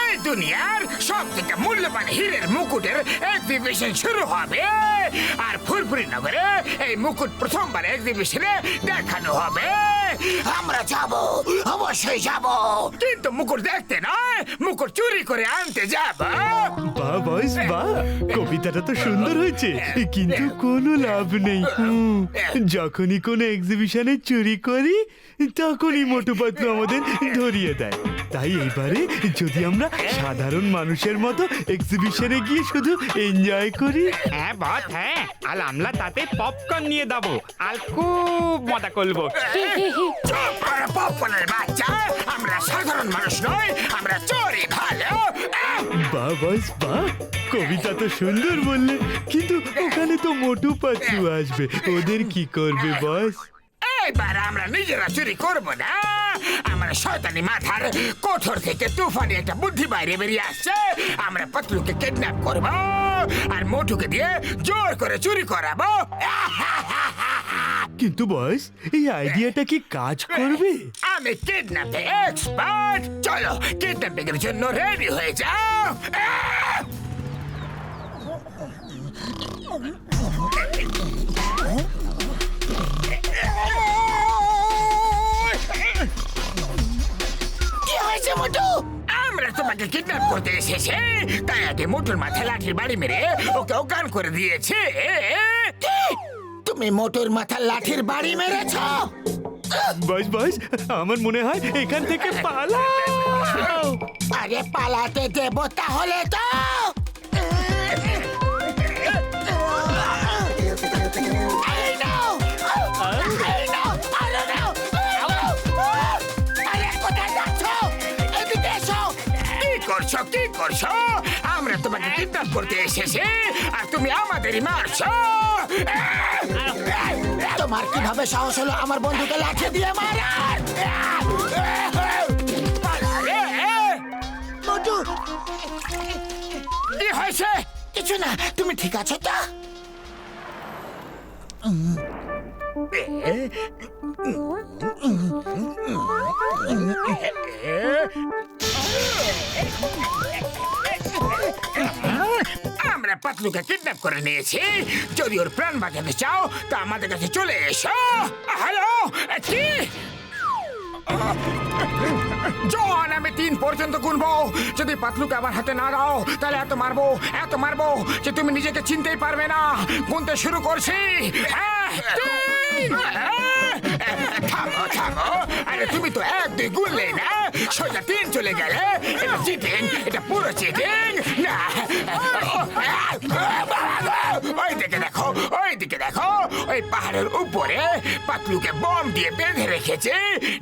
এই দুনিয়ার সব থেকে মূল্যবান হীরের মুকুটের এক্সিবিশন শুরু হবে, আর ফুরফুরি নগরে এই মুকুট প্রথমবার এক্সিবিশনে দেখানো হবে। আমরা যাব, অবশ্যই যাব, কিন্তু মুকুট দেখতে নয়, মুকুট চুরি করে আনতে যাব। বাহ বয়স বাহ, কবিতাটা তো সুন্দর হয়েছে, কিন্তু কোনো লাভ নেই। যখনই কোনো এক্সিবিশনে চুরি করি তখনই মোটু পাতলু আমাদের ধরিয়ে দেয়। তাই এইবারে যদি আমরা সাধারণ মানুষের মতো এক্সিবিশনে গিয়ে শুধু এনজয় করি। হ্যাঁ বস, হ্যাঁ, আর আমরা তাতে পপকর্ন নিয়ে যাবো আর খুব মজা করবো। চুপ করে পপকর্নের বাচ্চা, আমরা সাধারণ মানুষ নয়, আমরা চোরে ভালো। বাহ বয়স বাহ, কবিতা তো সুন্দর বললে, কিন্তু ওখানে তো মোটু পাতলু আসবে, ওদের কি করবে বস? এবার আমরা নিজেরা চুরি করব না। আমরা শয়তানি মাথার কোঠর থেকে তুফানি একটা বুদ্ধি বাইরে বেরিয়ে আসছে। আমরা পাতলুকে কিডন্যাপ করব আর মোটুকে দিয়ে জোর করে চুরি করাবো। কিন্তু বস, এই আইডিয়াটা কি কাজ করবে? আমি কিডন্যাপে এক্সপার্ট। চলো কিডন্যাপিং এর জন্য রেডি হয়ে যাও। কি হয়েছে মোটু? আমরা তোমাকে কিডন্যাপ করতে এসেছি, তাই আগে মোটুর মাথায় লাঠির বাড়ি মেরে ওকে অজ্ঞান করে দিয়েছে। কি? তুমি মোটুর মাথায় লাঠির বাড়ি মেরেছ? বস বস, আমার মনে হয় এখান থেকে পালাও। আরে পালাতে দেব তাহলে তো? এই নাও, এই নাও, আরে নাও, আরে কোথায় যাচ্ছ? এদিকে এসো। কি করছো, কি করছো? আমরা তোমাকে কিডন্যাপ করতে এসেছি আর তুমি আমাদেরই মারছো। তোমার কিভাবে সাহস হলো আমার বন্ধুকে লাঠি দিয়ে মারার? মোটু, কি হয়েছে? কিছু না, তুমি ঠিক আছো তো? আমরা পাতলুকে কিডন্যাপ করে নিয়েছি। যদি ওর প্রাণ বাঁচাতে চাও তা আমাদের কাছে চলে এসো। হ্যালো, কি? জন, আমি 3 পর্যন্ত গুনবো। যদি পাতলুকে আমার হাতে না দাও তাহলে এত মারবো যে তুমি নিজেকে চিনতেই পারবে না। গুনতে শুরু করছি। থামো থামো, আরে তুমি তো 1 2 গুনলে না, সোজা 3 চলে গেলে। এটা চিটিং, এটা পুরো চিটিং। না, ওই দিকে দেখো, ওই দিকে দেখো, ওই পাহাড়ের উপরে পাতলুকে বম দিয়ে বেঁধে রেখেছে।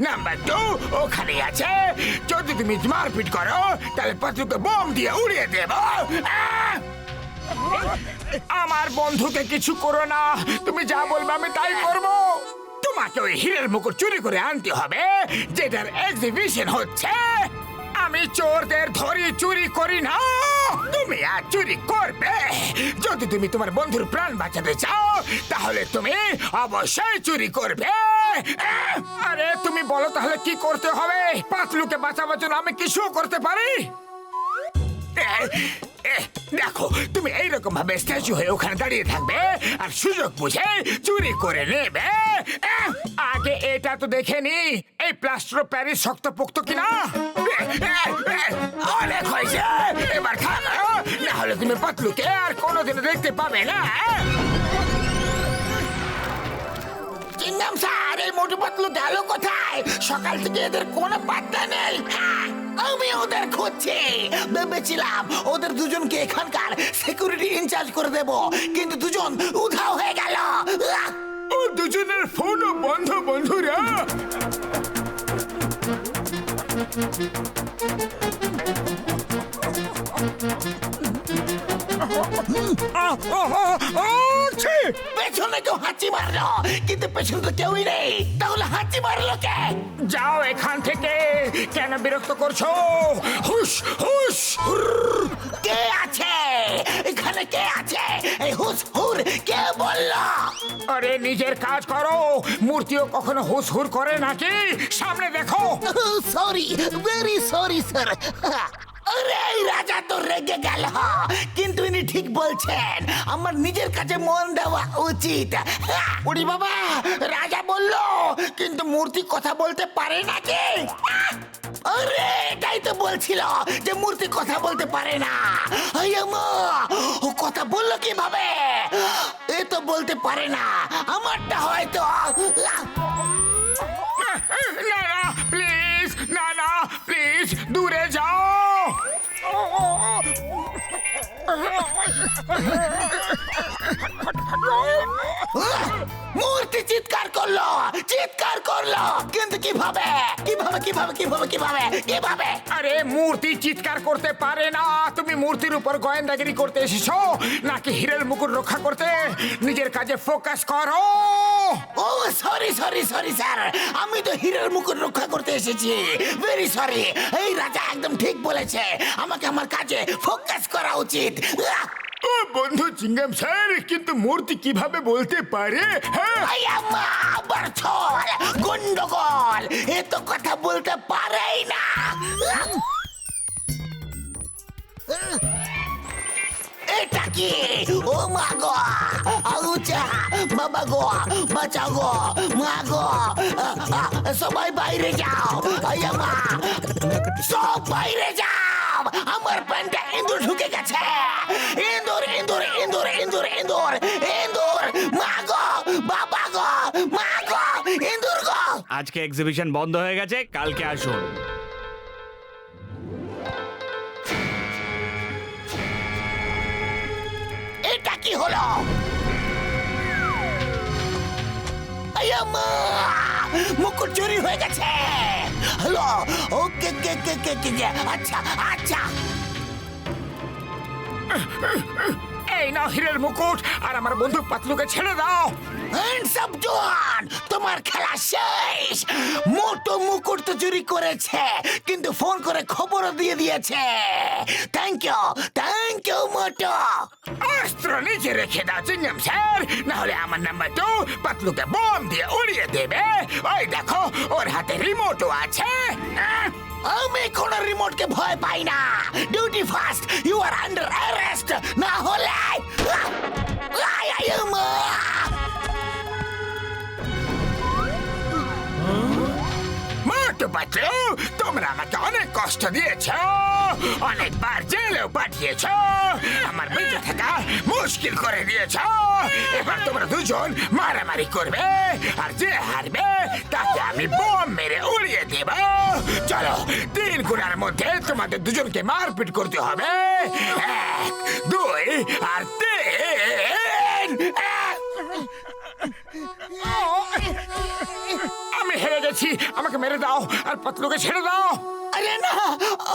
নাম্বার 2 ওখানে আছে। যদি তুমি মারপিট করো তাহলে পাতলুকে বম দিয়ে উড়িয়ে দেব। আমার বন্ধুকে কিছু করো না, তুমি যা বলবে আমি তাই করবো। তোমাকে ওই হীরের মুকুট চুরি করে আনতে হবে, যেটার এক্সিবিশন হচ্ছে। আমি চোরদের ধরি, চুরি করি না। তুমি আর চুরি করবে। যদি তুমি তোমার বন্ধুর প্রাণ বাঁচাতে চাও তাহলে তুমি অবশ্যই চুরি করবে। আরে তুমি বলো তাহলে কি করতে হবে? পাতলুকে বাঁচাবার জন্য আমি কিছু করতে পারি। দেখো, তুমি এইরকম ভাবে স্ট্যাচু হয়ে ওখানে দাঁড়িয়ে থাকবে আর সুযোগ বুঝে চুরি করে নেবে। আগে এটা তো দেখে নি এই প্লাস্টার অফ প্যারিস শক্তপোক্ত কিনা। অনেক হয়েছে, এবার থামো, না হলে তুমি পাতলুকে আর কোনোদিন দেখতে পাবে না। চিংগাম স্যার, এই মোটু পাতলু গেল কোথায়? সকাল থেকে এদের কোনো পাত্তা নেই। আমি ওদের খুঁজছি। ভেবেছিলাম ওদের দুজনকে এখানকার সিকিউরিটি ইনচার্জ করে দেব, কিন্তু দুজন উধাও হয়ে গেল। ও দুজনের ফোনও বন্ধ। বন্ধুরা, পেছনে পেছনে কেউ হাঁচি মারলো, কিন্তু পেছনে তো কেউই নেই, তাহলে হাঁচি মারলো কে? যাও এখান থেকে, কেন বিরক্ত করছো? হুশ হুশ। কে আছে এখানে? কে আছে? এই হুস হুর কে বললো? আরে নিজের কাজ করো, মূর্তিও কখনো হুস হুর করে নাকি? সামনে দেখো। Sorry, very sorry sir. আরে এই রাজা তো রেগে গেল, কিন্তু ইনি ঠিক বলছেন, আমার নিজের কাছে মন দেওয়া উচিত। উড়ি বাবা, রাজা বলল, কিন্তু মূর্তি কথা বলতে পারে নাকি? আরে এটাই তো বলছিল যে মূর্তি কথা বলতে পারে না। ও কথা বললো কিভাবে? এ তো বলতে পারে না, আমারটা হয়তো। না না প্লিজ, না না প্লিজ, দূরে যাও। মূর্তি চিৎকার করলো, চিৎকার করলো, কিন্তু কিভাবে? কিভাবে কিভাবে কিভাবে কিভাবে কিভাবে? আরে মূর্তি চিৎকার করতে পারে না। তুমি মূর্তির উপর গোয়েন্দাগিরি করতে এসেছো নাকি হীরের মুকুট রক্ষা করতে? নিজের কাজে ফোকাস করো। ও সরি সরি সরি স্যার, আমি তো হীরের মুকুট রক্ষা করতে এসেছি। Very sorry. এই রাজা একদম ঠিক বলেছে, আমাকে আমার কাজে ফোকাস করা উচিত। ও বন্ধু চিঙ্গাম স্যার, কিন্তু মূর্তি কিভাবে বলতে পারে? হ্যাঁ, আবার ছল, গন্ডগোল, এ তো কথা বলতে পারেই না। এটা কি? ও মা গো, আউচা, বাবা গো, বাঁচাও গো, মা গো, সবাই বাইরে যাও, আয়া মা, সব বাইরে যাও, আমার প্যান্টে ইঁদুর ঢুকে গেছে। ইঁদুর ইঁদুর ইঁদুর ইঁদুর ইঁদুর ইঁদুর, মা গো, বাবা গো, মা গো, ইঁদুর গো। আজকে এক্সিবিশন বন্ধ হয়ে গেছে, কালকে আসুন। এটা কি হলো? আয়া মা, মুকুট চুরি হয়ে গেছে। হ্যালো, ওকে কে কে কে কে কে, আচ্ছা আচ্ছা। এই নাও হীরের মুকুট, আর আমার বন্ধু পাতলুকে ছেড়ে দাও। হ্যান্ডস আপ জোয়ান, তোমার খেলা শেষ। মোটো মুকুট তো চুরি করেছে, কিন্তু ফোন করে খবরও দিয়ে দিয়েছে। থ্যাংক ইউ মোটো। অস্ত্র নিচে রেখে দাও চিঙ্গাম স্যার, না হলে আমার নাম্বার 2 পাতলুকে বম দিয়ে উড়িয়ে দেবে। ওই দেখো, ওর হাতে রিমোটও আছে। আমি কোন রিমোটকে ভয় পাই না। Duty first, you are under arrest. না হলে মোটু পাতলু, তোমরা আমাকে অনেক কষ্ট দিয়েছ, অনেকবার জেলেও পাঠিয়েছ, আমার বেঁচে থাকা মুশকিল করে দিয়েছ। এবার তোমরা দুজন মারামারি করবে, আর যে হারবে তাকে আমি বোম মেরে উড়িয়ে দেব। চলো, 3 গুণার মধ্যে তোমাদের দুজনকে মারপিট করতে হবে। 1, 2 আর 3। আমি হেরে গেছি, আমাকে মেরে দাও আর পাতলুকে ছেড়ে দাও। আরে না,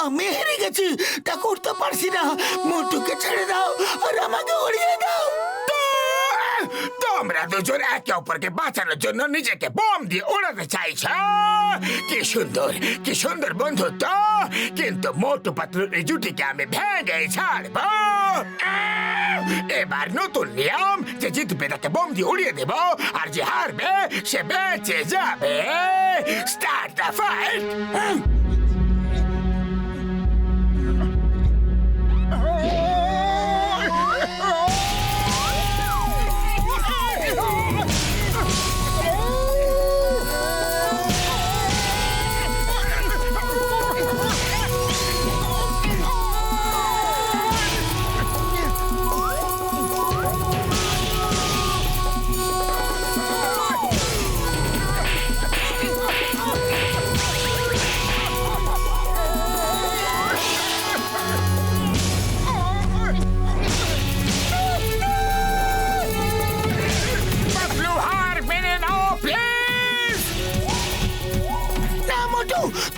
আমি হেরে গেছি, তা করতে পারছি না। মোটুকে ছেড়ে দাও আর আমাকে উড়িয়ে দাও। তোমরা দুজন একে অপরকে বাঁচানোর জন্য নিজেকে বোম দিয়ে উড়াতে চাইছ। কি সুন্দর বন্ধুত্ব, কিন্তু মোটু পাতলুর এই জুটিকে আমি ভেঙে ছাড়ব। এবার নতুন নিয়ম, যে জিতবে তাকে বোম দিয়ে উড়িয়ে দেব, আর যে হারবে সে বেঁচে যাবে। Start the fight.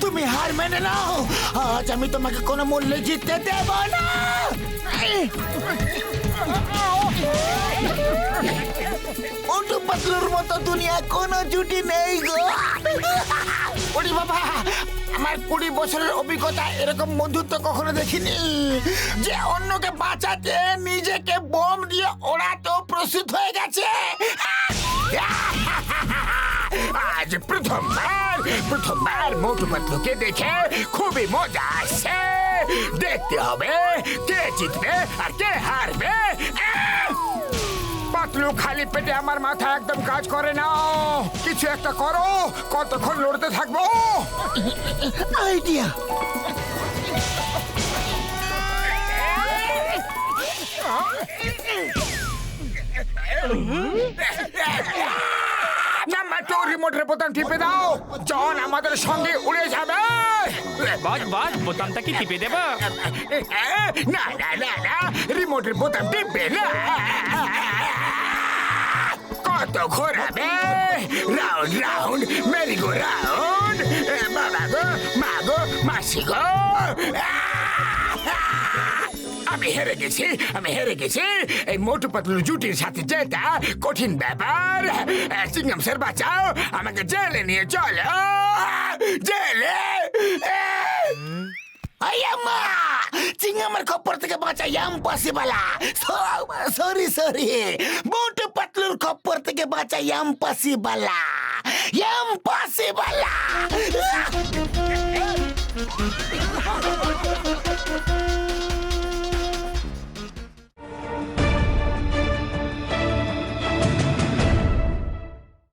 তুমি হার মেনে নাও, আজ আমি তোমাকে কোনো মূল্যে জিততে দেব না। মোটু পাতলুর মতো দুনিয়া কোনো জুটি নেই গো। ওরে বাবা, আমার 20 বছরের অভিজ্ঞতা এরকম বন্ধুত্ব কখনো দেখিনি, যে অন্যকে বাঁচাতে নিজেকে বোম দিয়ে ওড়াতেও প্রস্তুত হয়ে গেছে। আজ প্রথমবার মোটু পাতলুকে দেখে খুবই মজা আসছে। দেখতে হবে কে জিতবে আর কে হারবে। পাতলু, খালি পেটে আমার মাথা একদম কাজ করে না। কিছু একটা করো, কতক্ষণ লড়তে থাকবো? আইডিয়া। নাম্বার 2 রিমোটের বোতাম টিপে দাও। জন আমাদের সঙ্গে উড়ে যাবে। বস বস বোতামটা কি টিপে দেব? না না না না, রিমোটের বোতাম টিপবে না। কত ঘোরাবে? Round round merry go round. বাবা গো, মা গো, মাসি গো। আমি হেরে গেছি। এই মোটু পাতলুর জুটির সাথে যেটা কঠিন ব্যাপার। চিংগাম স্যার, বাঁচাও, আমাকে জেলে নিয়ে চলো, জেলে। আয়াম্মা, চিংগামের খপ্পর থেকে বাঁচা ইম্পসিবল। সরি, মোটু পাতলুর খপ্পর থেকে বাঁচা ইম্পসিবল।